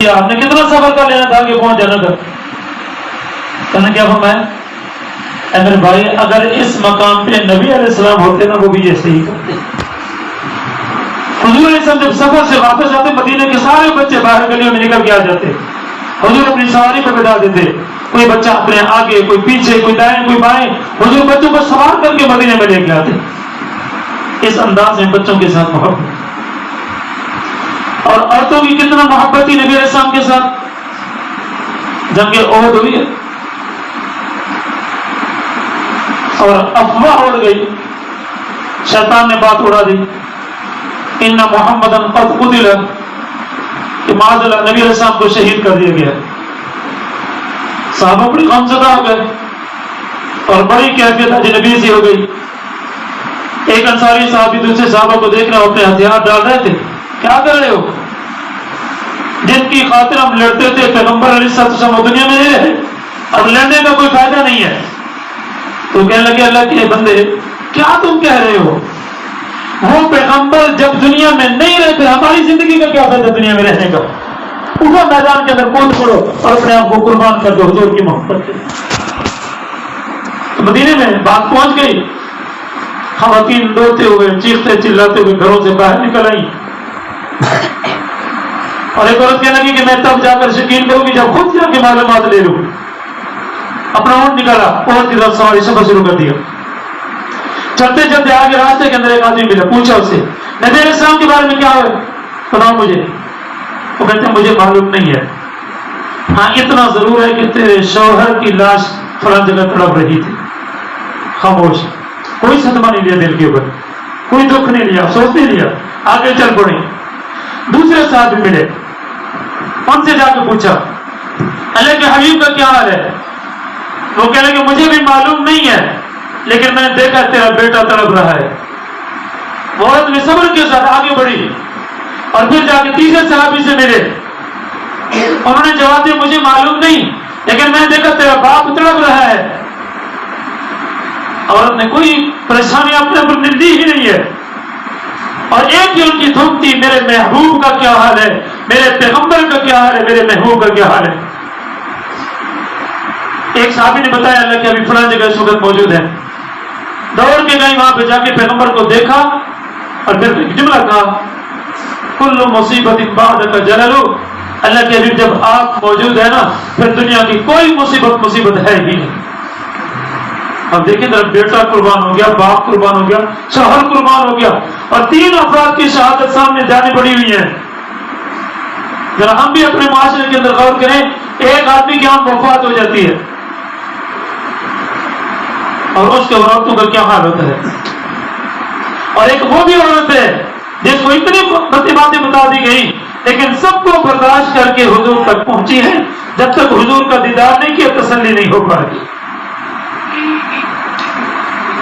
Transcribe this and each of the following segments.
آپ نے کتنا صبر کر لینا تھا کہ پہنچ جانا تھا. کہنا کیا فرمایا؟ اے میرے بھائی اگر اس مقام پہ نبی علیہ السلام ہوتے نا وہ بھی ایسے ہی کرتے. حضور علیہ السلام جب سفر سے واپس آتے مدینے کے سارے بچے باہر گلیوں میں نکل کے آ جاتے. حضور اپنی سواری پہ بتا دیتے, کوئی بچہ اپنے آگے, کوئی پیچھے, کوئی دائیں, کوئی بائیں. حضور بچوں کو سوار کر کے مدینے میں لے کے آتے. اس انداز میں بچوں کے ساتھ محبت. اور عورتوں کی کتنا محبت تھی نبی علیہ السلام کے ساتھ. جنگ احد ہوئی ہے اور افواہ اڑ گئی, شیطان نے بات اڑا دی ان محمدن قد قتل, کہ معاذ اللہ نبی علیہ السلام کو شہید کر دیا گیا. صحابہ بڑی غمزدہ ہو گئے اور بڑی کیفیت اجنبی سی ہو گئی. ایک انصاری صحابی دوسرے صحابہ کو دیکھ رہے اپنے ہتھیار ڈال رہے تھے. کیا کر رہے ہو؟ جن کی خاطر ہم لڑتے تھے پیغمبر علیہ السلام وہ دنیا میں نہیں رہے, اب لڑنے کا کوئی فائدہ نہیں ہے. تو کہنے لگے اللہ کے بندے کیا تم کہہ رہے ہو؟ وہ پیغمبر جب دنیا میں نہیں رہتے ہماری زندگی کا کیا فائدہ دنیا میں رہنے کا؟ اٹھو میدان کے اندر کود پڑو اور اپنے آپ کو قربان کر دو حضور کی محبت کے. مدینے میں بات پہنچ گئی. خواتین روتے ہوئے چیختے چلاتے ہوئے گھروں سے باہر نکل آئی. اور ایک عورت کہنے لگی کہ میں تب جا کر یقین کروں گی جب خود جا کے معلومات لے لوں. اپنا اونٹ نکالا, اونٹ کی طرف سواری سفر شروع کر دیا. چلتے چلتے آگے راستے کے اندر ایک آدمی ملا, پوچھا اسے نبی علیہ السلام کے بارے میں کیا ہے بتاؤ مجھے. وہ کہتے ہیں مجھے معلوم نہیں ہے, ہاں اتنا ضرور ہے کہ تیرے شوہر کی لاش فلاں جگہ تڑپ رہی تھی. خاموش, کوئی صدمہ نہیں لیا دل کے اوپر, کوئی دکھ نہیں لیا, افسوس نہیں لیا, آگے چل پڑے. دوسرے صاحب بھی ملے, ان سے جا کے پوچھا اللہ کے حبیب کا کیا حال ہے. وہ کہنے کہ مجھے بھی معلوم نہیں ہے لیکن میں نے دیکھا تیرا بیٹا تڑپ رہا ہے. وہ عورت نے صبر کے ساتھ آگے بڑھی اور پھر جا کے تیسرے صحابی سے ملے. انہوں نے جواب دیا مجھے معلوم نہیں لیکن میں نے دیکھا تیرا باپ تڑپ رہا ہے. عورت نے کوئی پریشانی اپنے اوپر لی ہی نہیں ہے, اور ایک ہی ان کی دھن تھی میرے محبوب کا کیا حال ہے, میرے پیغمبر کا کیا حال ہے, میرے محبوب کا کیا حال ہے. ایک صحابی نے بتایا اللہ کہ ابھی فلاں جگہ اس وقت موجود ہے. دوڑ کے گئی, وہاں پہ جا کے پیغمبر کو دیکھا اور پھر ایک جملہ کہا کل مصیبت بعدک جلل. اللہ کے ابھی جب آپ موجود ہے نا پھر دنیا کی کوئی مصیبت ہے ہی نہیں. اب دیکھیں ذرا, بیٹا قربان ہو گیا, باپ قربان ہو گیا, شوہر قربان ہو گیا, اور 3 افراد کی شہادت سامنے جانے پڑی ہوئی ہے. ذرا ہم بھی اپنے معاشرے کے اندر غور کریں, ایک آدمی کی آنکھ وفات ہو جاتی ہے اور اس کے عورتوں کا کیا حال ہوتا ہے. اور ایک وہ بھی عورت ہے جس کو اتنی بڑی باتیں بتا دی گئی لیکن سب کو برداشت کر کے حضور تک پہنچی ہے. جب تک حضور کا دیدار نہیں کیا تسلی نہیں ہو پائے گی.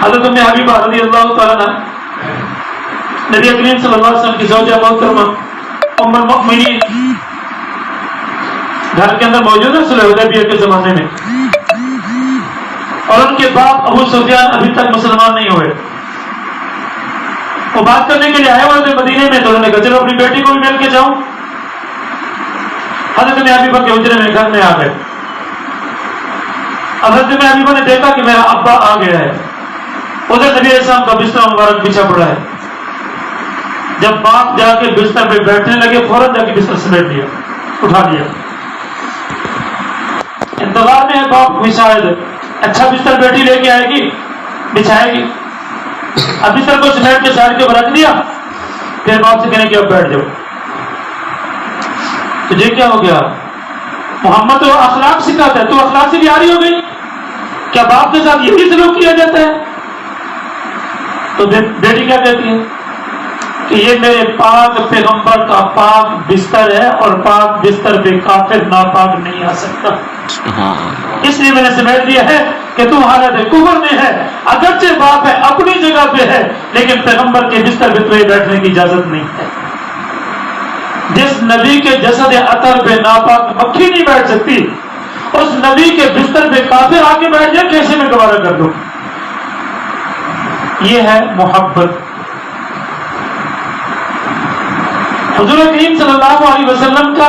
حضرت ام حبیبہ رضی اللہ تعالیٰ عنہ نبی کریم صلی اللہ علیہ وسلم کی زوجہ محترمہ ام المؤمنین گھر کے اندر موجود ہے صلح حدیبیہ کے زمانے میں, اور ان کے باپ ابو سفیان ابھی تک مسلمان نہیں ہوئے. وہ بات کرنے کے لیے آئے ہوئے تھے مدینے میں, تو انہوں نے کہا چلو اپنی بیٹی کو بھی مل کے جاؤں. حضرت ام حبیبہ کے حجرے میں گھر میں آ گئے. حضرت ام حبیبہ نے دیکھا کہ میرا ابا آ گیا ہے. ادھر نبی علیہ السلام کا بستر مبارک بچھا پڑا ہے. جب باپ جا کے بستر پہ بیٹھنے لگے فوراً جا کے بستر سمیٹ لیا, اٹھا لیا. انتظار میں ہے باپ کوئی شاید اچھا بستر بیٹی لے کے آئے گی, بچھائے گی. اب بستر کو سمیٹ کے سائڈ کے اوپر رکھ دیا. پھر باپ سے کہنے کہ اب بیٹھ جاؤ. تجھے کیا ہو گیا؟ محمد تو اخلاق سکھاتا ہے, تو اخلاق سے بھی آری ہو گئی. کیا باپ کے ساتھ یہی سلوک کیا جاتا ہے؟ تو بیٹی کیا کہتی ہے کہ یہ میرے پاک پیغمبر کا پاک بستر ہے اور پاک بستر پہ کافر ناپاک نہیں آ سکتا, اس لیے میں نے سمیٹ دیا ہے کہ تو حالت کفر میں ہے. اگرچہ باپ ہے اپنی جگہ پہ ہے لیکن پیغمبر کے بستر پہ تمہیں بیٹھنے کی اجازت نہیں ہے. جس نبی کے جسد عطر پہ ناپاک مکھی نہیں بیٹھ سکتی, اس نبی کے بستر پہ کافر آ کے بیٹھ جائے, کیسے میں گوارا کر دوں. یہ ہے محبت. حضور کریم صلی اللہ علیہ وسلم کا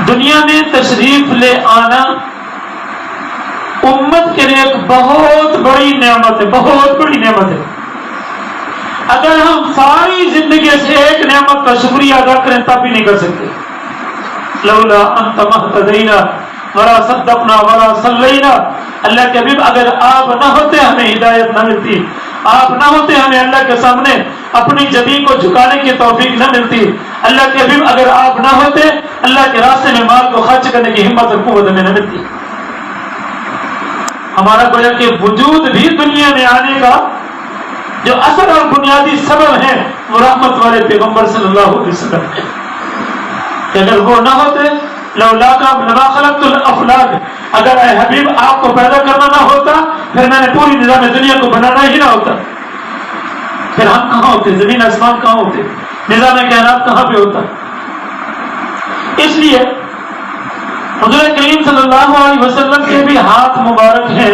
دنیا میں تشریف لے آنا امت کے لیے ایک بہت بڑی نعمت ہے، بہت بڑی نعمت ہے۔ اگر ہم ساری زندگی سے ایک نعمت کا شکریہ ادا کریں تب بھی نہیں کر سکتے۔ لولا انت مہتدینا ولا صدقنا ولا صلینا، اللہ کے حبیب اگر آپ نہ ہوتے ہمیں ہدایت نہ ملتی، آپ نہ ہوتے ہمیں اللہ کے سامنے اپنی جبین کو جھکانے کی توفیق نہ ملتی، اللہ کے حبیب اگر آپ نہ ہوتے اللہ کے راستے میں مال کو خرچ کرنے کی ہمت اور قوت ہمیں نہ ملتی۔ ہمارا گویا کہ وجود بھی دنیا میں آنے کا جو اصل اور بنیادی سبب ہے وہ رحمت والے پیغمبر صلی اللہ علیہ وسلم ہے، کہ اگر وہ نہ ہوتے لولاک لما خلقت الافلاک، اگر اے حبیب آپ کو پیدا کرنا نہ ہوتا پھر میں نے پوری نظام دنیا کو بنانا ہی نہ ہوتا، پھر ہم کہاں ہوتے، زمین آسمان کہاں ہوتے، نظام کائنات کہاں پہ ہوتا۔ اس لیے حضور کریم صلی اللہ علیہ وسلم کے بھی ہاتھ مبارک ہیں،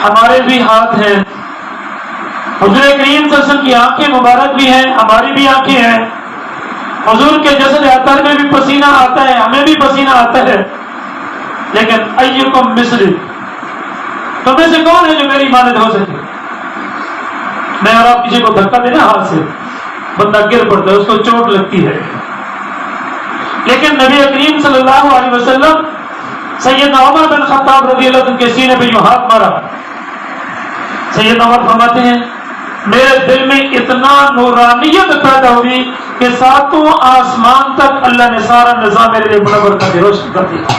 ہمارے بھی ہاتھ ہیں، حضور کریم صلی اللہ علیہ وسلم کی آنکھیں مبارک بھی ہیں، ہماری بھی آنکھیں ہیں، حضور کے جسد اطہر میں بھی پسینہ آتا ہے، ہمیں بھی پسینہ آتا ہے، لیکن ایکم مثلی، تم میں سے کون ہے جو میری مانند ہو سکے؟ میں اور آپ کسی کو دھکا دیں نا ہاتھ سے، بندہ گر پڑتا ہے، اس کو چوٹ لگتی ہے، لیکن نبی کریم صلی اللہ علیہ وسلم سیدنا عمر بن خطاب رضی اللہ عنہ کے سینے پہ یوں ہاتھ مارا، سیدنا عمر فرماتے ہیں میرے دل میں اتنا نورانیت پیدا ہوئی کہ ساتوں آسمان تک اللہ نے سارا نظام میرے لیے منور کر کے روشن کر دیا،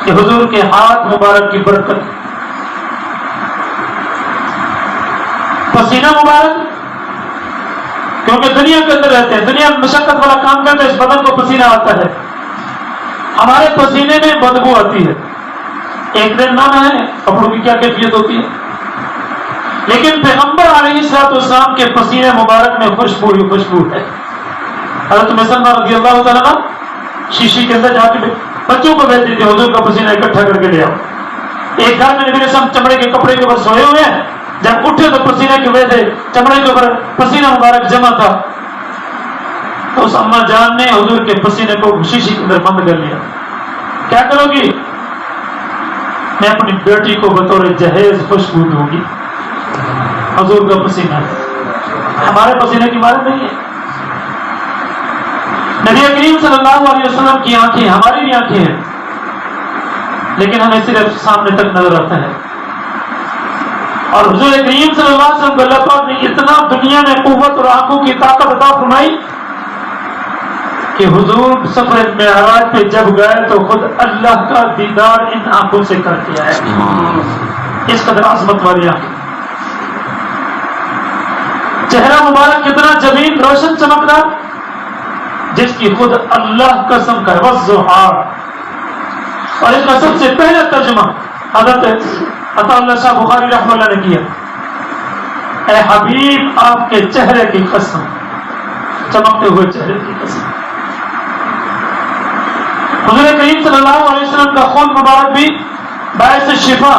کہ حضور کے ہاتھ مبارک کی برکت، پسینہ مبارک، کیونکہ دنیا کے اندر رہتے ہیں، دنیا میں مشقت والا کام کرتے ہیں، اس بدن کو پسینہ آتا ہے، ہمارے پسینے میں بدبو آتی ہے، ایک دن نہ ہے کپڑوں کی کیا کیفیت ہوتی ہے، لیکن پیغمبر علیہ السلام کے پسینے مبارک میں خوشبو ہی خوشبو ہے۔ حضرت مسلمہ رضی اللہ تعالیٰ عنہ شیشی کے اندر جا کے بچوں کو بھیجتی تھی حضور کا پسینہ اکٹھا کر کے لے آؤ۔ ایک گھر میں نبی علیہ السلام چمڑے کے کپڑے کے اوپر سوئے ہوئے ہیں، جب اٹھے تو پسینے کی وجہ سے چمڑے کے اوپر پسینہ مبارک جمع تھا، تو اس اماں جان نے حضور کے پسینے کو شیشی کے اندر بند کر لیا۔ کیا کرو گی؟ میں اپنی بیٹی کو بطور جہیز خوشبو دوں گی، حضور کا پسینہ ہے، ہمارے پسینے کی عبادت نہیں ہے۔ نبی کریم صلی اللہ علیہ وسلم کی آنکھیں ہماری بھی آنکھیں ہیں، لیکن ہمیں صرف سامنے تک نظر آتا ہے، اور حضور کریم صلی اللہ علیہ وسلم کو اللہ پاک نے اتنا دنیا میں قوت اور آنکھوں کی طاقت عطا فرمائی کہ حضور سفر معراج پہ جب گئے تو خود اللہ کا دیدار ان آنکھوں سے کر کے آئے، اس قدر عظمت والی آنکھیں، چہرہ مبارک کتنا جبین روشن چمکتا، جس کی خود اللہ قسم کا والضحیٰ، اور اس کا سب سے پہلا ترجمہ حضرت عطا اللہ شاہ بخاری رحمہ اللہ نے کیا، اے حبیب آپ کے چہرے کی قسم، چمکتے ہوئے چہرے کی قسم۔ حضور کریم صلی اللہ علیہ وسلم کا خون مبارک بھی باعث شفا،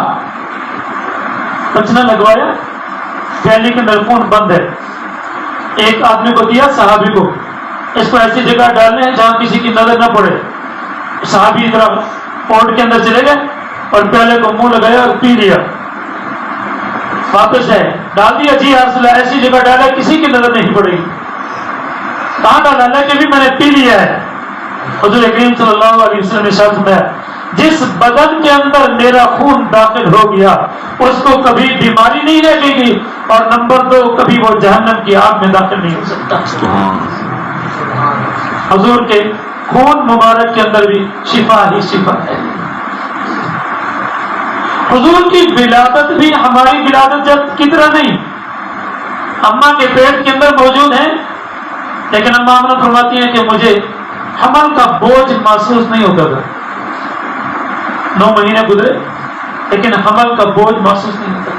بچنا لگوایا، پھیلی کے اندر خون بند ہے، ایک آدمی کو دیا صحابی کو، اس کو ایسی جگہ ڈالنے ہیں جہاں کسی کی نظر نہ پڑے، صحابی ادھر پورٹ کے اندر چلے گئے اور پیالے کو منہ لگایا اور پی لیا، واپس ہے ڈال دیا، جی یا رسول اللہ ایسی جگہ ڈالا کسی کی نظر نہیں پڑے گی، کہاں ڈالا؟ اللہ کہ بھی میں نے پی لیا ہے۔ حضور کریم صلی اللہ علیہ وسلم نے ارشاد فرمایا جس بدن کے اندر میرا خون داخل ہو گیا اس کو کبھی بیماری نہیں لگے گی، اور نمبر 2 کبھی وہ جہنم کی آگ میں داخل نہیں ہو سکتا۔ حضور کے خون مبارک کے اندر بھی شفا ہی شفا ہے۔ حضور کی ولادت بھی ہماری ولادت جب کی طرح نہیں، اماں کے پیٹ کے اندر موجود ہے، لیکن اماں آمنہ فرماتی ہیں کہ مجھے حمل کا بوجھ محسوس نہیں ہوتا تھا، 9 مہینے گزرے لیکن حمل کا بوجھ محسوس نہیں ہوتا۔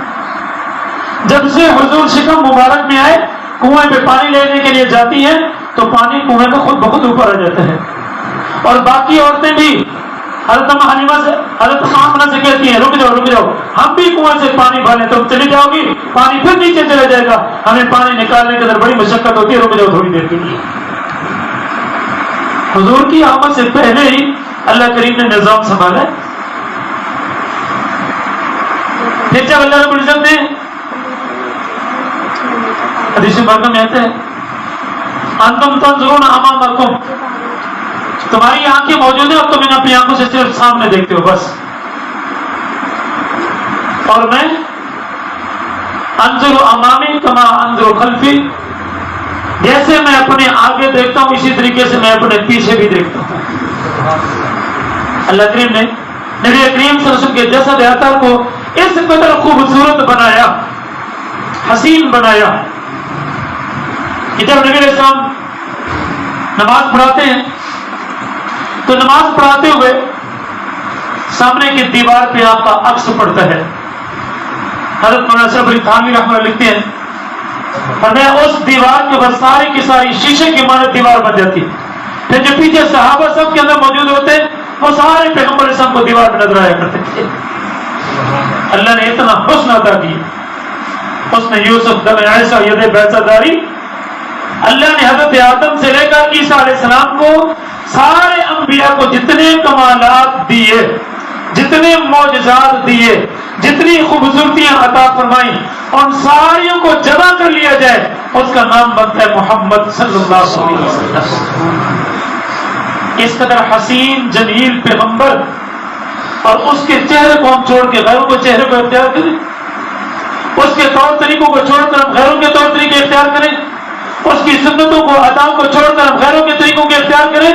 جب سے حضور شکم مبارک میں آئے، کنویں پہ پانی لینے کے لیے جاتی ہیں تو پانی کنویں کا خود بخود اوپر آ جاتا ہے، اور باقی عورتیں بھی حضرت حلیمہ سے حضرت آمنہ سے کہتی ہیں رک جاؤ ہم بھی کنویں سے پانی بھرنے، تم چلی جاؤ گی پانی پھر نیچے چلا جائے گا، ہمیں پانی نکالنے کے اندر بڑی مشقت ہوتی ہے، رک جاؤ تھوڑی دیر کے لیے۔ حضور کی آمد سے پہلے ہی اللہ کریم نے نظام سنبھالا ہے. پھر جب اللہ رب العزت نے حدیث مبارکہ میں آتا ہے انتم تنظرون امامکم، تمہاری آنکھیں موجود ہیں اور تم ان اپنی آنکھوں سے صرف سامنے دیکھتے ہو بس، اور میں انظر امامی کما انظر خلفی، جیسے میں اپنے آگے دیکھتا ہوں اسی طریقے سے میں اپنے پیچھے بھی دیکھتا ہوں. اللہ کریم نے نبی کریم صلی اللہ علیہ وسلم کے جسد اطہر کو اس قدر خوبصورت بنایا، حسین بنایا کہ جب نبی علیہ السلام نماز پڑھاتے ہیں تو نماز پڑھاتے ہوئے سامنے کی دیوار پہ آپ کا عکس پڑتا ہے. حضرت مولانا اشرف علی تھانوی رحمہ اللہ لکھتے ہیں فرمایا اس دیوار کے اوپر ساری کی ساری شیشے کی مانند دیوار بن جاتی ہے. پھر جو پیچھے صحابہ سب کے اندر موجود ہوتے وہ سارے پیغمبر اسلام کو دیوار پہ نظر آیا کرتے تھے. اللہ نے اتنا حسن عطا کیا، حسن یوسف دم عیسیٰ ید بیضہ داری. اللہ نے حضرت آدم سے لے کر عیسیٰ علیہ السلام کو سارے انبیاء کو جتنے کمالات دیے، جتنے معجزات دیے، جتنی خوبصورتیاں عطا فرمائی، ان ساریوں کو جمع کر لیا جائے اس کا نام بنتا ہے محمد صلی اللہ علیہ وسلم. اس قدر حسین جمیل پیغمبر، اور اس کے چہرے کو ہم چھوڑ کے غیروں کے چہرے کو اختیار کریں، اس کے طور طریقوں کو چھوڑ کر ہم غیروں کے طور طریقے اختیار کریں، اس کی سنتوں کو اداؤں کو چھوڑ کر ہم غیروں کے طریقوں کے اختیار کریں.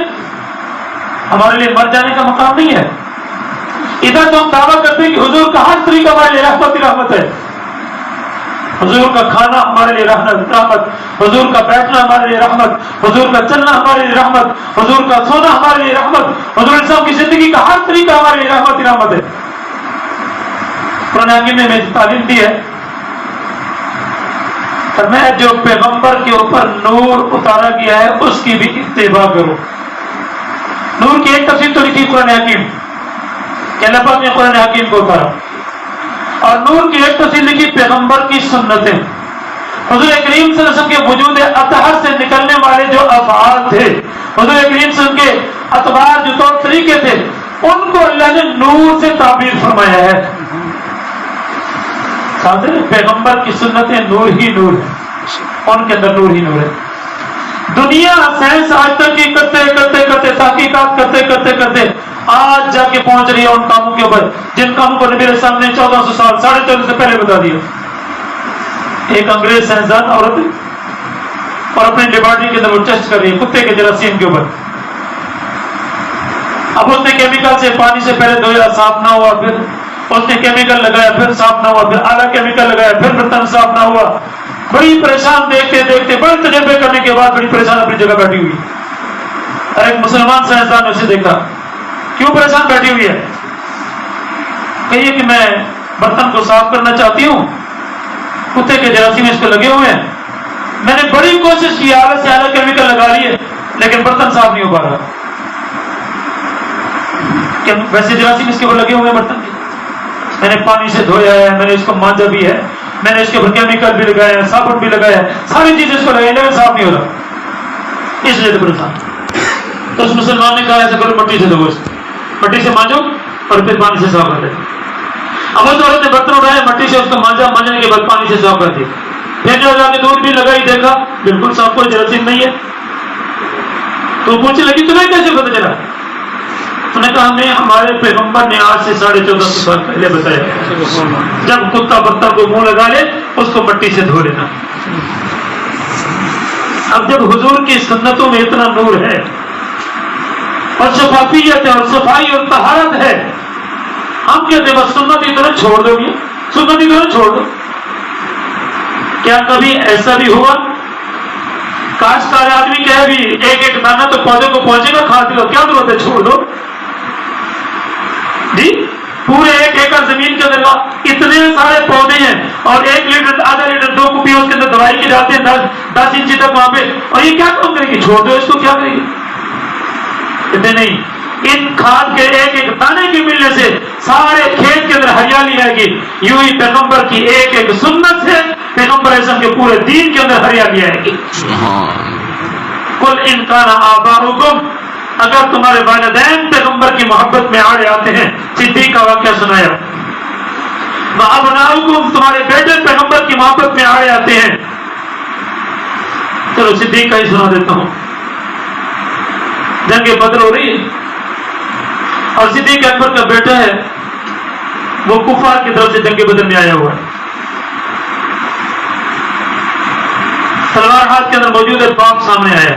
ہمارے لیے مر جانے کا مقام نہیں ہے. ادھر تو ہم دعویٰ کرتے ہیں کہ حضور کا ہر طریقہ ہمارے لیے رحمت ہی رحمت ہے. حضور کا کھانا ہمارے لیے رحمت، حضور کا بیٹھنا ہمارے لیے رحمت، حضور کا چلنا ہمارے لیے رحمت، حضور کا سونا ہمارے لیے رحمت، حضور صاحب کی زندگی کا ہر طریقہ ہمارے لیے رحمت ہی رحمت ہے. قرآن حکیم نے ہمیں تعلیم دی ہے، فرمایا جو پیغمبر کے اوپر نور اتارا گیا ہے اس کی بھی اتباع کرو. نور کی ایک تفسیر تو لکھی قرآن حکیم کہ اللہ پاک نے قرآن حکیم کو اتارا، اور نور کی ایک تفسیر لکھی پیغمبر کی سنتیں. حضور کریم صلی اللہ علیہ وسلم کے وجود اطہر سے نکلنے والے جو افعال تھے، حضور کریم صلی اللہ علیہ وسلم کے اطوار جو طور طریقے تھے، ان کو اللہ نے نور سے تعبیر فرمایا ہے. پیغمبر کی سنتیں نور ہی نور ہے، ان کے اندر نور ہی نور ہے. دنیا سائنس آج تک کی کرتے تحقیقات کرتے آج جا کے پہنچ رہی ہے ان کاموں کے اوپر جن کاموں کو نبی علیہ السلام نے 1400 سال 1450 سے پہلے بتا دیا. ایک انگریز سائنسدان عورت ہے اور اپنے لیبارٹری کے اندر وہ ٹیسٹ کر رہی ہے کتے کے جراثیم کے اوپر. اب اس نے کیمیکل سے پانی سے پہلے دھویا، صاف نہ ہوا، پھر اس نے کیمیکل لگایا، پھر صاف نہ ہوا، پھر اعلیٰ کیمیکل لگایا، پھر برتن صاف نہ ہوا. بڑی پریشان دیکھتے بڑے تجربے کرنے کے بعد بڑی پریشان اپنی جگہ بیٹھی ہوئی. اور ایک مسلمان سائنسدان نے اسے دیکھا، کیوں پریشان بیٹھی ہوئی ہے؟ کہیے کہ میں برتن کو صاف کرنا چاہتی ہوں، کتے کے جراثیم اس کو لگے ہوئے ہیں، میں نے بڑی کوشش کی، اعلیٰ سے اعلیٰ کیمیکل لگا لیے، لیکن برتن صاف نہیں ہو پا رہا. کہ ویسے جراثیم اس کے اوپر لگے ہوئے ہیں برتن کے، میں نے پانی سے دھویا ہے، میں نے اس کو مانجا بھی ہے، میں نے اس کے اوپر کیمیکل بھی لگایا ہے، صابن بھی لگایا ہے، ساری چیزیں اس کو لگائی لیکن صاف نہیں ہو رہا. اس لیے تو پریشان. تو اس مسلمان نے کہا ایسا کرو مٹی سے دھو، مٹی سے مانجو اور پھر پانی سے صاف کر دیں. اب اس عورت نے برتن اٹھایا، مٹی سے اس کو مانجا، مانجنے کے بعد پانی سے صاف کر دیا. پھر جو جا کے دودھ بھی لگائی، دیکھا بالکل صاف، کوئی جراثیم نہیں ہے. تو پوچھنے لگی تمہیں کیسے پتہ چلا؟ انہوں نے کہا ہمیں ہمارے پیغمبر نے آج سے 1450 سال پہلے بتایا جب کتا برتن کو منہ لگا لے اس کو مٹی سے دھو لینا. اب جب حضور کی سنتوں میں اتنا نور ہے اور شفافیت ہے اور صفائی اور طہارت ہے، ہم کہتے بس سنت ہی طرح چھوڑ دو گے، سنت ہی طرح چھوڑ دو. کیا کبھی ایسا بھی ہوا کاشتکار آدمی کہے بھی ایک ایک دانہ تو پودے کو پہنچے گا، کھا دو، کیا ضرورت ہے، چھوڑ دو جی. پورے 1 ایکڑ زمین کے اندر اتنے سارے پودے ہیں اور 1 لیٹر آدھا لیٹر 2 کپی اس کے اندر دوائی کی جاتے ہیں 10 انچی تک وہاں پہ، اور یہ کیا کام کرے گی؟ چھوڑ دو اس کو، کیا کرے گی؟ اتنے نہیں، ان کھاد کے 1 ایک دانے کے ملنے سے سارے کھیت کے اندر ہریالی آئے گی. یوں ہی پیغمبر کی 1 ایک سنت سے پیغمبر اعظم کے پورے دین کے اندر ہریالی آئے گی. قل ان کان آباؤکم اگر تمہارے والدین پیغمبر کی محبت میں آڑے آتے ہیں، صدیق کا واقعہ سنایا، وَأَبْنَاؤُكُمْ تمہارے بیٹے پیغمبر کی محبت میں آڑے آتے ہیں، چلو صدیق کا ہی سنا دیتا ہوں۔ جنگ بدر ہو رہی ہے اور صدیق اکبر کا بیٹا ہے وہ کفار کی طرف سے جنگ بدر میں آیا ہوا ہے، تلوار ہاتھ کے اندر موجود ہے، باپ سامنے آیا،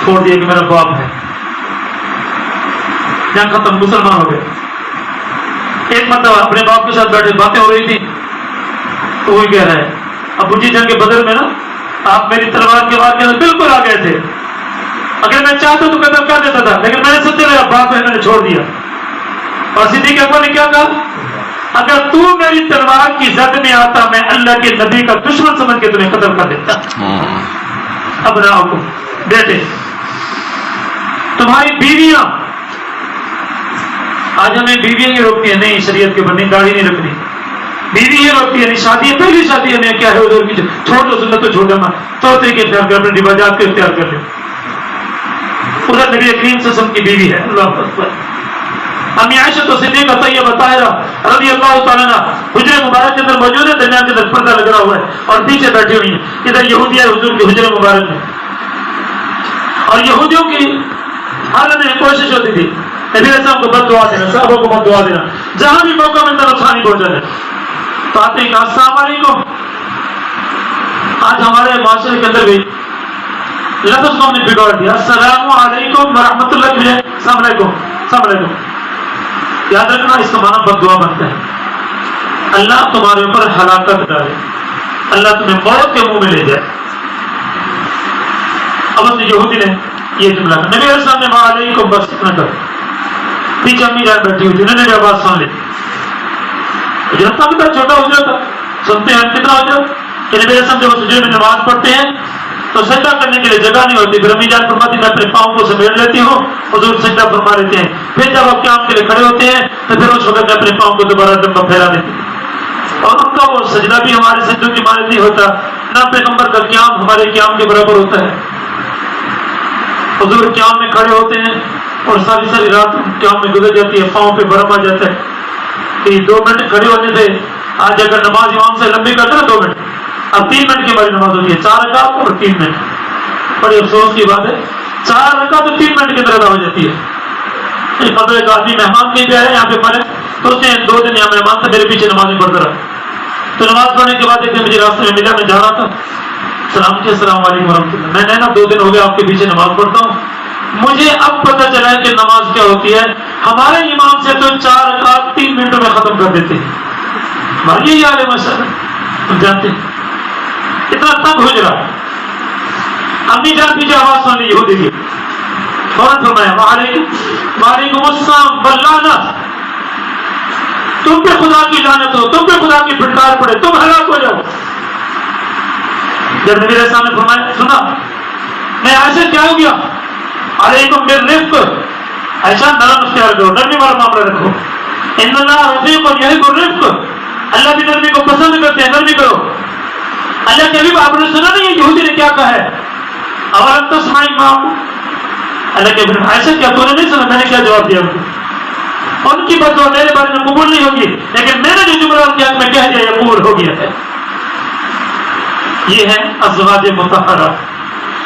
چھوڑ دیا کہ میرا باپ ہے، جنگ ختم، مسلمان ہو گئے۔ ایک مرتبہ اپنے باپ کے ساتھ بیٹھے باتیں ہو رہی تھی تو وہی کہہ رہا ہے، ابو جی جنگ بدر میں نا آپ میری تلوار کے وار کے اندر بالکل آ گئے تھے، اگر میں چاہتا تو قتل کر دیتا تھا، لیکن میں نے سوچا میرا باپ ہے، میں نے چھوڑ دیا۔ اور صدیق اکبر نے کیا کہا، اگر تو میری تلوار کی زد میں آتا میں اللہ کے نبی کا دشمن سمجھ کے تمہیں قتل کر دیتا۔ اب کو بیٹے، تمہاری بیویاں، آج ہمیں بیویاں ہی روکتی ہیں، نہیں شریعت کے بندے داڑھی نہیں رکھنی، بیوی ہی روکتی ہے، نہیں شادی ہے، پہلی شادی ہے، میں کیا ہے ادھر کی چھوڑ دو، سنت تو چھوڑ دینا، تو طریقے اختیار کر، اپنے رواجات کو اختیار کر لیں، ادھر نبی کریم صلی اللہ علیہ وسلم کی بیوی ہے۔ اللہ اکبر۔ امی عائشہ تو صدیقہ طیبہ طاہرہ رضی اللہ تعالیٰ عنہ حجرے مبارک کے اندر موجود ہے، درمیان کے اندر پردہ لگا ہوا ہے اور پیچھے بیٹھی ہوئی ہیں، ادھر یہودی ہے حضور کے حجرے مبارک میں، اور یہودیوں کی حالت میں کوشش ہوتی تھی نبی علیہ السلام کو بد دعا دینا، صحابہ کو بد دعا دینا، جہاں بھی موقع ملتا نقصانی پہنچانا۔ تو آتے ہیں کہ السلام علیکم، آج ہمارے معاشرے کے اندر بھی لفظ کو ہم نے بگاڑ دیا، السلام علیکم ورحمۃ اللہ، السلام علیکم، السلام علیکم، یاد رکھنا اس کا معنی بد دعا بنتا ہے، اللہ تمہارے اوپر ہلاکت ڈالے، اللہ تمہیں موت کے منہ میں لے جائے۔ اب اس یہودی نے یہ جملہ نبی علیہ السلام نے وعلیکم بس اتنا کر، پیچھے امی جان بیٹھی ہوئی تھی، انہوں نے بھی آواز سن لی، جنتا بھی تھا، چھوٹا ہو جاتا، سنتے ہیں کتنا ہو جاتا کہ نبی علیہ السلام جب سجدے میں نماز پڑھتے ہیں تو سجدہ کرنے کے لیے جگہ نہیں ہوتی، پھر امی جان فرماتی میں اپنے پاؤں کو سمیٹ لیتی ہوں، حضور سجدہ فرما لیتے ہیں، پھر جب آپ قیام کے لیے کھڑے ہوتے ہیں تو پھر اس وقت اپنے پاؤں کو دوبارہ لمبا پھیلا دیتے ہیں، اور ان کا وہ سجدہ بھی ہمارے سجدوں کی مانند نہیں ہوتا، نہ پیغمبر کا قیام ہمارے قیام کے برابر ہوتا ہے۔ حضور قیام میں کھڑے ہوتے ہیں اور ساری ساری رات قیام میں گزر جاتی ہے، پاؤں پہ برم آ جاتا ہے کہ 2 منٹ کھڑے ہونے سے، آج اگر نماز امام سے لمبی کرتے نا 2 منٹ، اب 3 منٹ کی ہماری نماز ہوتی ہے، 4 رکعت اور 3 منٹ، بڑی افسوس کی بات ہے 4 رکعت تو 3 منٹ کے اندر ادا ہو جاتی ہے۔ مطلب ایک آدمی مہمان کہیں پہ آیا یہاں پہ پڑھے تو اس نے 2 دن یہاں مہمان تھا، میرے پیچھے نماز میں پڑھتا رہا، تو نماز پڑھنے کے بعد ایک دن مجھے راستے میں ملا، میں جا رہا تھا، سلام کیا السلام علیکم ورحمۃ اللہ، میں نے نا 2 دن ہو گئے آپ کے پیچھے نماز پڑھتا ہوں، مجھے اب پتہ چلا ہے کہ نماز کیا ہوتی ہے، ہمارے امام سے تو 4 رکعت 3 منٹوں میں ختم کر دیتے ہیں، ہمارے یہی حال ہے ماشاءاللہ، ہم جانتے ہیں اتنا تنگ ہو جا رہا۔ امی جان پیچھے آواز سن لی یہودی کی، فوراً فرمایا وعلیکم السلام واللعنت، تم پہ خدا کی لعنت ہو، تم پہ خدا کی پھٹکار پڑے، تم ہلاک ہو جاؤ۔ جب نبی علیہ السلام نے فرمایا سنا، میں عائشہ کیا ہو گیا، علیکم بالرفق، عائشہ نرم اختیار کرو، نرمی والا معاملہ رکھو، ان اللہ رفیق یحب الرفق، اللہ بھی نرمی کو پسند کرتے ہیں، نرمی کرو۔ اللہ کے حبیب آپ نے سنا نہیں یہودی نے کیا کہا ہے، اولم تسمعی ما اللہ کے حبیب عائشہ کیا تو نے نہیں سنا، میں نے کیا جواب دیا ان کی بات میرے بارے میں قبول نہیں ہوگی، لیکن میں نے جو جملہ ان کے حق میں کہہ دیا یہ قبول ہو گیا ہے۔ یہ ہے ازواج مطہرہ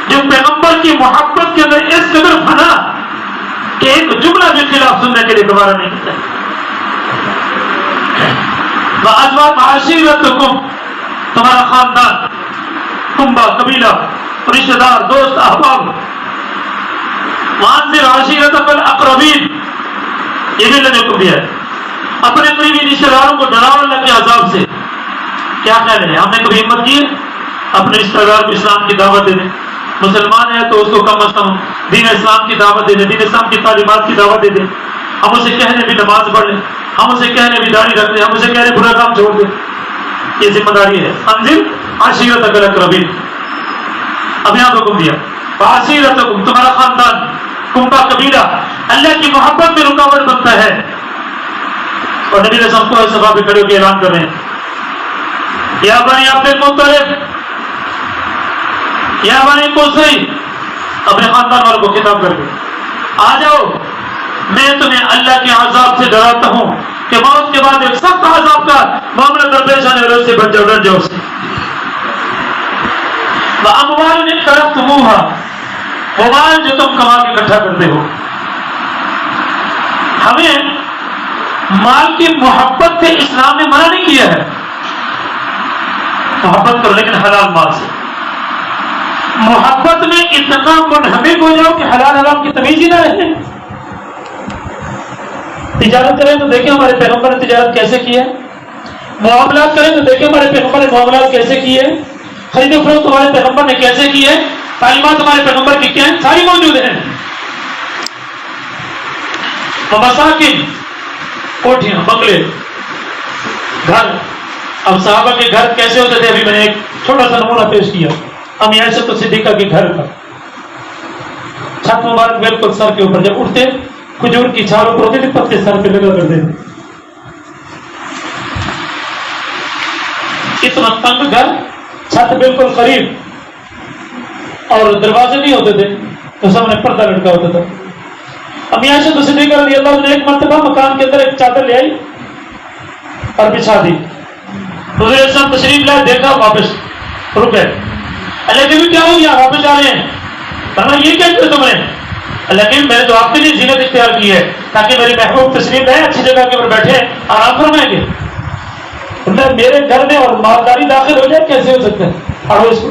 جو پیغمبر کی محبت کے اندر اس قدر فنا کہ ایک جملہ بھی خلاف سننے کے لیے دوبارہ نہیں کرتا۔ وَأَزْوَاجُ عَشِيرَتُكُمْ تمہارا خاندان، کنبہ، قبیلہ، رشتہ دار، دوست، احباب، وَأَنذِرْ عَشِيرَتَكَ الْأَقْرَبِينَ، یہ بھی اللہ نے حکم دیا ہے، اپنے قریبی رشتہ داروں کو ڈراؤ اللہ کے عذاب سے۔ کیا خیال ہے ہم نے کبھی ہمت کی ہے اپنے رشتہ دار کو اسلام کی دعوت دے دیں، مسلمان ہے تو اس کو کم از کم دین اسلام کی دعوت دے دیں، دین اسلام کی تعلیمات کی دعوت دے دیں، ہم اسے کہنے بھی نماز پڑھ لیں، ہم اسے کہنے بھی داڑھی رکھ لیں، ہم اسے کہنے برا کام چھوڑ دیں، یہ ذمہ داری ہے۔ انذر عشیرتک الاقربین، اب یہاں حکم دیا عشیرتکم تمہارا خاندان، کنبہ، قبیلہ اللہ کی محبت میں رکاوٹ بنتا ہے، اور نبی علیہ السلام کو اس صفحہ پہ کھڑے ہو کے اعلان کر رہے ہیں یا بنی عبد المطلب، یا بنی قصی، اپنے خاندان والوں کو خطاب کر کے آ جاؤ میں تمہیں اللہ کے عذاب سے ڈراتا ہوں کہ موت کے بعد ایک سخت عذاب کا معاملہ درپیش آنے والے سے بچ جاؤ، ڈر جاؤ سے۔ وَأَمْوَالٌ اقْتَرَفْتُمُوهَا، وہ مال جو تم کما کے اکٹھا کرتے ہو۔ ہمیں مال کی محبت سے اسلام نے منع نہیں کیا ہے، محبت کرو لیکن حلال مال سے۔ محبت میں اتنا منہمک ہو جاؤ کہ حلال حرام کی تمیز ہی نہ رہے۔ تجارت کریں تو دیکھیں ہمارے پیغمبر نے تجارت کیسے کی ہے، معاملات کریں تو دیکھیں ہمارے پیغمبر نے معاملات کیسے کیے، خرید و فروخت ہمارے پیغمبر نے کیسے کی ہے، تعلیمات ہمارے پیغمبر کی کیا ہیں، ساری موجود ہیں۔ مساکن، کوٹھیاں، بنگلے، گھر۔ اب صحابہ کے گھر کیسے ہوتے تھے، ابھی میں نے ایک چھوٹا سا نمونہ پیش کیا، امی عائشہ صدیقہ کے گھر کا چھت مبارک بالکل سر کے اوپر، جب اٹھتے کھجور کی چھال اوپر ہوتی تھی، پتے سر پہ لگا کرتے تھے۔ اتنا تنگ گھر، چھت بالکل قریب اور دروازے نہیں ہوتے تھے تو سامنے پردہ لٹکا ہوتا تھا۔ امی عائشہ صدیقہ رضی اللہ عنہ نے ایک مرتبہ مکان کے اندر ایک چادر لے آئی اور بچھا دی۔ حضور صلی اللہ علیہ وسلم تشریف لائے، دیکھا، واپس رکے۔ اللہ کے بھی کیا ہو گیا، واپس جا رہے ہیں؟ کہا یہ کیا کیا تم نے؟ اللہ کے میں نے تو آپ کے لیے زینت اختیار کی ہے تاکہ میری محبوب تشریف لائے، اچھی جگہ کے اوپر بیٹھے آرام فرمائیں گے۔ میرے گھر میں اور مالداری داخل ہو جائے کیسے ہو سکتا ہے؟ اور اس کو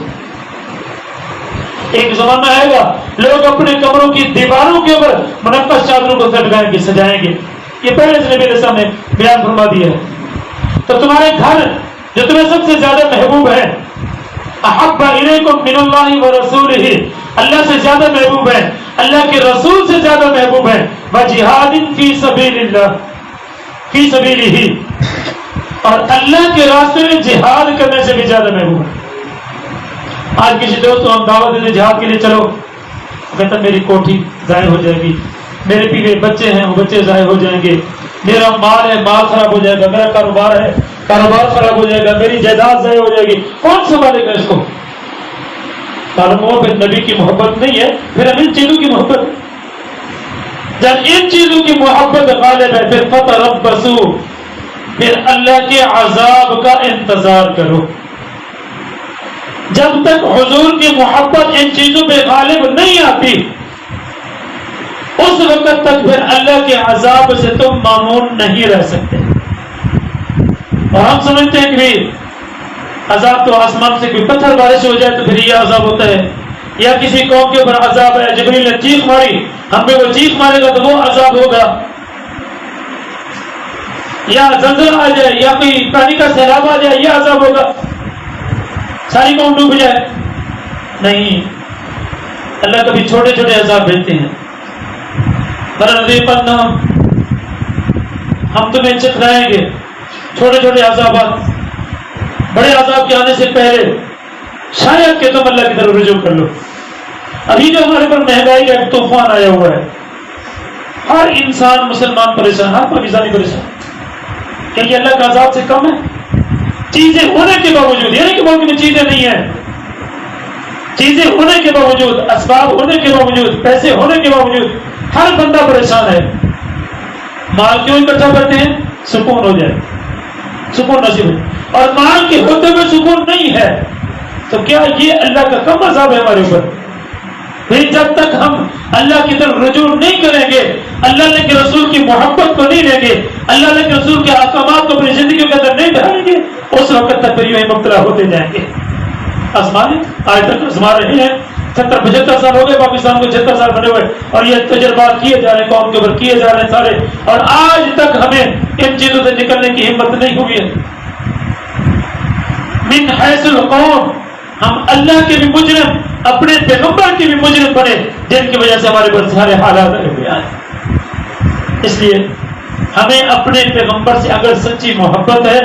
ایک زمانہ آئے گا لوگ اپنے کمروں کی دیواروں کے اوپر منقش چادروں کو لٹکائیں گے، سجائیں گے۔ یہ پہلے سے نبی علیہ السلام نے بیان فرما دیا ہے۔ تو تمہارے گھر جو تمہیں سب سے زیادہ محبوب ہے، احب الیکم من اللہ ورسولہ، اللہ سے زیادہ محبوب ہے، اللہ کے رسول سے زیادہ محبوب ہے، وجہاد فی سبیل اللہ، فی سبیلہ، اور اللہ کے راستے میں جہاد کرنے سے بھی زیادہ محبوب ہے۔ آج کسی دوست کو ہم دعوت دیتے جہاد کے لیے، چلو، کہتا میری کوٹھی ضائع ہو جائے گی، میرے پیچھے بچے ہیں وہ بچے ضائع ہو جائیں گے، میرا مال ہے مال خراب ہو جائے گا، میرا کاروبار ہے کاروبار خراب ہو جائے گا، میری جائیداد ضائع ہو جائے گی، کون سنبھالے گا اس کو؟ پھر نبی کی محبت نہیں ہے، پھر ہم ان چیزوں کی محبت ہے۔ جب ان چیزوں کی محبت غالب ہے پھر فتربصوا، پھر اللہ کے عذاب کا انتظار کرو۔ جب تک حضور کی محبت ان چیزوں پہ غالب نہیں آتی اس وقت تک پھر اللہ کے عذاب سے تم مامون نہیں رہ سکتے۔ اور ہم سمجھتے ہیں کہ بھی عذاب تو آسمان سے کوئی پتھر بارش ہو جائے تو پھر یہ عذاب ہوتا ہے، یا کسی قوم کے اوپر عذاب ہے، جبریل نے چیخ ماری، ہم پہ وہ چیخ مارے گا تو وہ عذاب ہوگا، یا زلزلہ آ جائے یا کوئی پانی کا سیلاب آ جائے یہ عذاب ہوگا، ساری قوم ڈوب جائے۔ نہیں، اللہ کبھی چھوٹے چھوٹے عذاب بھیجتے ہیں۔ ہم تمہیں چکھلائیں گے چھوٹے چھوٹے عذابات، بڑے عذاب کے آنے سے پہلے شاید کہ تم اللہ کی طرف رجوع کر لو۔ ابھی جو ہمارے پر مہنگائی کا ایک طوفان آیا ہوا ہے، ہر انسان مسلمان پریشان، ہر پاکستانی پریشان، کہ یہ اللہ کا عذاب سے کم ہے؟ چیزیں ہونے کے باوجود، یعنی کہ ملک میں چیزیں نہیں ہیں، چیزیں ہونے کے باوجود، اسباب ہونے کے باوجود، پیسے ہونے کے باوجود ہر بندہ پریشان ہے۔ مال کیوں اکٹھا کرتے ہیں؟ سکون ہو جائے، سکون نصیب ہو، اور مال کے ہوتے ہوئے سکون نہیں ہے تو کیا یہ اللہ کا کم عذاب ہے ہمارے اوپر؟ پھر جب تک ہم اللہ کی طرف رجوع نہیں کریں گے، اللہ کے رسول کی محبت کو نہیں لیں گے، اللہ کے رسول کے احکامات کو اپنی زندگی کے اندر نہیں ڈھالیں گے، اس وقت تک پھر یوں مبتلا ہوتے جائیں گے۔ آسمان آج تک آزما رہے ہیں، 70-75 سال ہو گئے پاکستان کو، 76 سال بنے ہوئے، اور یہ تجربات کیے جا رہے ہیں، قوم کے اوپر کیے جا رہے ہیں سارے، اور آج تک ہمیں ان چیزوں سے نکلنے کی ہمت نہیں ہوئی ہے۔ من حیث القوم، ہم اللہ کے بھی مجرم، اپنے پیغمبر کے بھی مجرم بنے، جن کی وجہ سے ہمارے پر سارے حالات آئے ہوئے ہیں۔ اس لیے ہمیں اپنے پیغمبر سے اگر سچی محبت ہے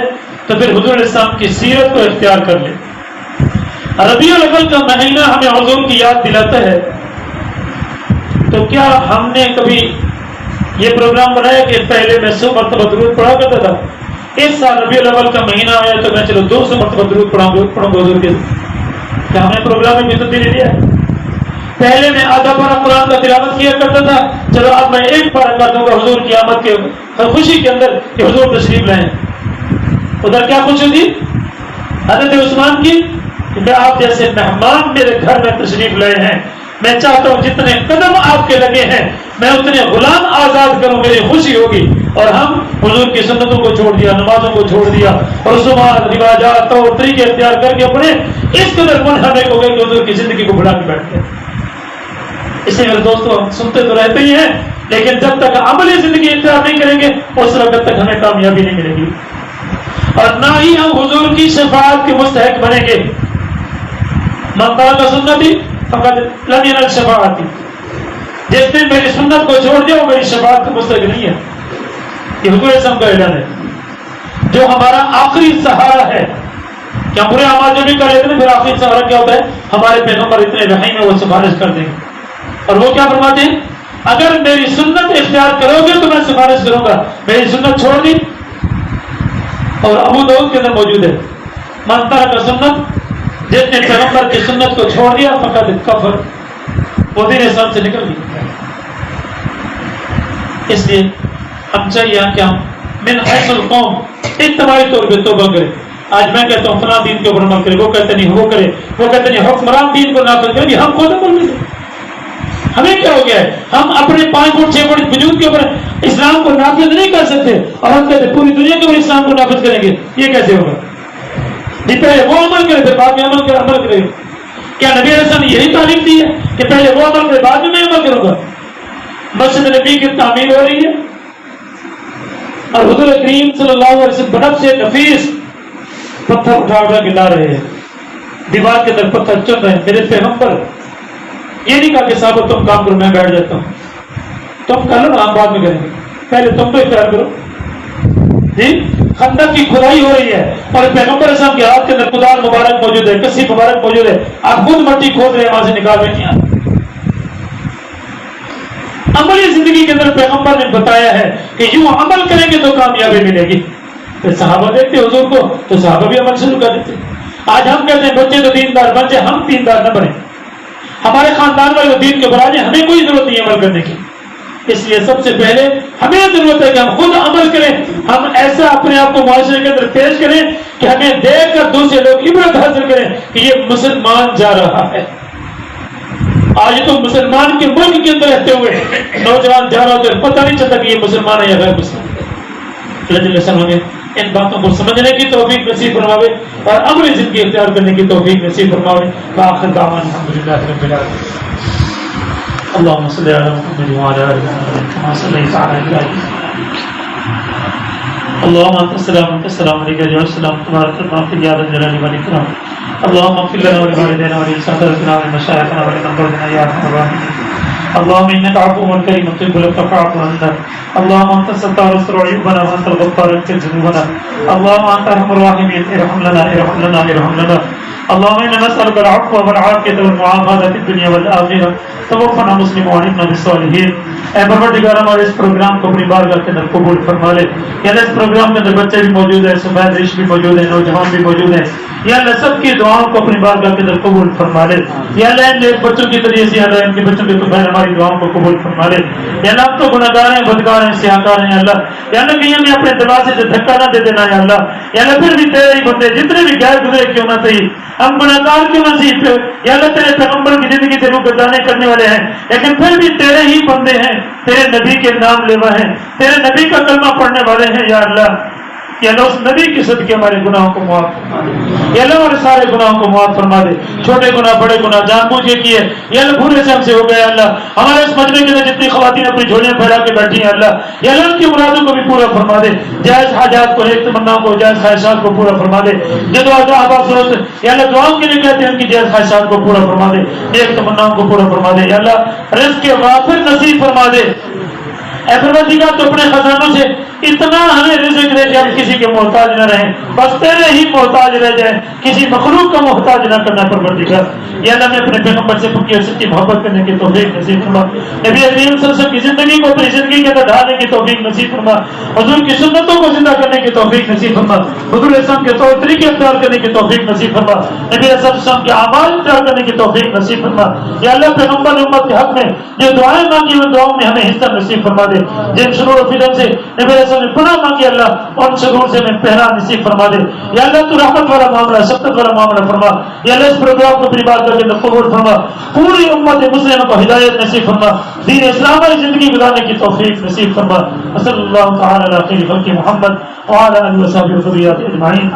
تو پھر حضور علیہ السلام کی سیرت کو اختیار کر لیں۔ ربیع الاول کا مہینہ ہمیں حضور کی یاد دلاتا ہے، تو کیا ہم نے کبھی یہ پروگرام بنایا کہ پہلے میں 100 مرتبہ درود پڑھا کرتا تھا، اس سال ربیع الاول کا مہینہ آیا تو میں چلو 200 مرتبہ درود پڑھوں گا حضور کے؟ کیا ہم نے پروگرام میں بھی تبدیلی لیا ہے؟ پہلے میں آدھا پارہ قرآن کا تلاوت کیا کرتا تھا، چلو اب میں ایک پارہ کر دوں گا حضور کی آمد کے خوشی کے اندر کہ حضور تشریف لائیں۔ ادھر کیا خوشی تھی حضرت عثمان کی کہ آپ جیسے مہمان میرے گھر میں تشریف لائے ہیں، میں چاہتا ہوں جتنے قدم آپ کے لگے ہیں میں اتنے غلام آزاد کروں، میری خوشی ہوگی۔ اور ہم حضور کی سنتوں کو چھوڑ دیا، نمازوں کو چھوڑ دیا، رسومات رواجات اور طریقے اختیار کر کے اپنے اس قدر منہمک ہو گئے کہ حضور کی زندگی کو بھلا کے بیٹھ گئے۔ اس لیے میرے دوستو ہم سنتے تو رہتے ہی ہیں، لیکن جب تک عملی زندگی اختیار نہیں کریں گے اس وقت تک ہمیں کامیابی نہیں ملے گی، اور نہ ہی ہم حضور کی شفاعت کے مستحق بنیں گے۔ من ترک سنتی فقد لم ینل شفاعتی، جس نے میری سنت کو چھوڑ دیا وہ میری شفاعت کا مستحق نہیں ہے۔ یہ حضور اعظم کا اعلان ہے، جو ہمارا آخری سہارا ہے۔ کیا برے اعمال جو بھی کر لیتے ہیں پھر آخری سہارا کیا ہوتا ہے؟ ہمارے پیغمبر اتنے رحیم ہیں وہ سفارش کر دیں گے، اور وہ کیا فرماتے ہیں؟ اگر میری سنت اختیار کرو گے تو میں سفارش کروں گا، میری سنت چھوڑ دی۔ اور ابو داؤد کے اندر موجود ہے من ترک سنت، جس نے پیغمبر کی سنت کو چھوڑ دیا فقط کفر، وہ دین اسلام سے نکل گیا۔ اس لیے ہم چاہیے کہ ہم من حیث القوم اجتماعی طور پہ توبہ کریں۔ آج میں کہتا ہوں فلاں دین کے اوپر عمل کرے، وہ کہتے نہیں وہ کرے، وہ کہتے نہیں حکمران دین کو نافذ کرے، ہم خود عمل نہیں کریں۔ ہمیں کیا ہو گیا ہے؟ ہم اپنے 5 فٹ 6 فٹ وجود کے اوپر اسلام کو نافذ نہیں کر سکتے، اور ہم کہتے ہیں پوری دنیا کے اوپر اسلام کو نافذ کریں گے، یہ کیسے ہوگا؟ جی پہلے وہ عمل کرے پھر بعد میں عمل کرے۔ کیا نبی علیہ السلام نے یہی تعلیم دی ہے کہ پہلے وہ عمل کرے بعد میں عمل کروں گا؟ مسجد نبی کی تعمیر ہو رہی ہے اور حضور کریم صلی اللہ علیہ وسلم بنب سے نفیس پتھر اٹھا اٹھا کے لا رہے ہیں، دیوار کے اندر پتھر چل رہے ہیں۔ میرے پیغمبر یہ نہیں کہا کہ صاحب تم کام کرو میں بیٹھ جاتا ہوں، تم کر لو ہم بعد میں کریں گے، پہلے تم تو اختیار کرو۔ جی خندق کی کھدائی ہو رہی ہے اور پیغمبر اسلام کے ہاتھ کے اندر کدال مبارک موجود ہے، کسی مبارک موجود ہے، آپ خود مٹی کھود رہے ہیں، وہاں سے نکال رہے ہیں۔ عملی زندگی کے اندر پیغمبر نے بتایا ہے کہ یوں عمل کریں گے تو کامیابی ملے گی۔ پھر صحابہ دیکھتے حضور کو تو صحابہ بھی عمل شروع کر دیتے۔ آج ہم کہتے ہیں بچے تو دیندار بن جائے، ہم دیندار نہ بنے، ہمارے خاندان والے دین کے برا جائیں، ہمیں کوئی ضرورت نہیں عمل کرنے کی۔ اس لیے سب سے پہلے ہمیں ضرورت ہے کہ ہم خود عمل کریں، ہم ایسا اپنے آپ کو معاشرے کے اندر پیش کریں کہ ہمیں دیکھ کر دوسرے لوگ عبرت حاصل کریں کہ یہ مسلمان جا رہا ہے۔ آج تو مسلمان کے ملک کے اندر رہتے ہوئے نوجوان جا رہا ہوتے پتہ نہیں چلتا کہ یہ مسلمان ہے یا غیر مسلمان ہے۔ ہمیں ان باتوں کو سمجھنے کی توفیق نصیب فرماوے اور عملی زندگی اختیار کرنے کی توفیق نصیب فرماوے۔ وآخر دعوانا الحمدللہ رب العالمین۔ اللهم صل على محمد وعلى ال محمد كما صليت على ابراهيم اللهم انت السلام وانت السلام عليك يا السلام تبارك الله في ذات الجلال والاكرام اللهم اغفر لنا ولوالدينا ولسائرنا ولمشايخنا ولمن بعدنا يا ارحم الراحمين اللهم انك عفو كريم تحب العفو فاعف عنا اللهم انت الستار استر عيوبنا وانت الغفار اغفر ذنوبنا اللهم انت ارحم الراحمين ارحم لنا ارحم لنا ارحم لنا اللهم انا نسالك العفو والعافيه والمعافاه في الدنيا والاخره توفنا مسلمين وعلمنا بالصالحين۔ اے پروردگار ہمارے اس پروگرام کو اپنی بارگاہ کے اندر قبول فرما لے۔ یا اللہ اس پروگرام کے اندر بچے بھی موجود ہیں، سفید ریش بھی موجود ہیں، نوجوان بھی موجود ہیں، یا اللہ سب کی دعاؤں کو اپنی بارگاہ کے اندر قبول فرما لے۔ یا اللہ ان نیک بچوں کی ذریعے سے اللہ ان کے بچوں کے بغیر ہماری دعاؤں کو قبول فرما لے۔ یا اللہ ہم تو گنہگار ہیں، بدکار ہیں، سیاہکار ہیں، یا اللہ کہیں ہمیں اپنے دروازے سے دھکا نہ دے دینا یا اللہ پھر بھی تیرے ہی بندے جتنے بھی غیر گزرے کیوں نہ صحیح، ہم گنہگار کیوں نہ صحیح، یا اللہ تیرے پیغمبر کی زندگی سے روگردانی کرنے والے ہیں لیکن پھر بھی تیرے ہی بندے ہیں، تیرے نبی کے نام لیوا ہیں، تیرے نبی کا کلمہ پڑھنے والے ہیں یا اللہ اس نبی کے صدقے ہمارے گناہوں کو معاف فرما دے یا اللہ ہمارے سارے گناہوں کو معاف فرما دے، چھوٹے گناہ بڑے گناہ جان بوجھ کے کیے یا اللہ بھولے سے ہم سے ہو گئے اللہ ہمارے اس مجمع کے اندر جتنی خواتین اپنی جھولیاں پھیلا کے بیٹھی ہیں اللہ ان کی مرادوں کو بھی پورا فرما دے، جائز حاجات کو نیک تمناؤں کو جائز خواہشات کو پورا فرما دے، جو دعا آباد ضرورت یا اللہ دعاؤں کے لیے کہتے ہیں ان کی جائز خواہشات کو پورا فرما دے، نیک تمناؤں کو پورا فرما دے یا اللہ رزق کے وافر نصیب فرما دے۔ اے پروردگار تو اپنے خزانوں سے اتنا ہمیں رزق دے کہ ہم کسی کے محتاج نہ رہیں، بس تیرے ہی محتاج رہ جائیں، کسی مخلوق کا محتاج نہ کرنا پروردگار۔ یا اللہ میں اپنے پیغمبر سے پکی اور سچی محبت کرنے کی توفیق نصیب فرما، نبی کریم صلی اللہ علیہ وسلم کی زندگی کو اپنی زندگی کے اندر ڈھالنے کی توفیق نصیب فرما، حضور کی سنتوں کو زندہ کرنے کی توفیق نصیب فرما، حضور علیہ السلام کے طور طریقے اختیار کرنے کی توفیق نصیب فرما، نبی علیہ السلام کے اعمال اختیار کرنے کی توفیق نصیب فرما۔ یا اللہ پیغمبر امت کے حق میں جو دعائیں مانگی ان دعاؤں میں ہمیں حصہ نصیب فرما دے، جن شرور و فتن سے نبی علیہ السلام نے پناہ مانگی اللہ ان شرور سے ہمیں پہنا نصیب فرما دے۔ یا اللہ تو رحمت والا معاملہ، شفقت والا معاملہ فرما۔ یا اللہ اس پروگرام کو اپنی بات کر کے قبول فرما، پوری امت مسلمہ کو ہدایت نصیب فرما، دین اسلام کی زندگی گزارنے کی توفیق نصیب فرما۔ صلی اللہ تعالی علی خیر خلق محمد وعلی آلہ وصحبہ اجمعین۔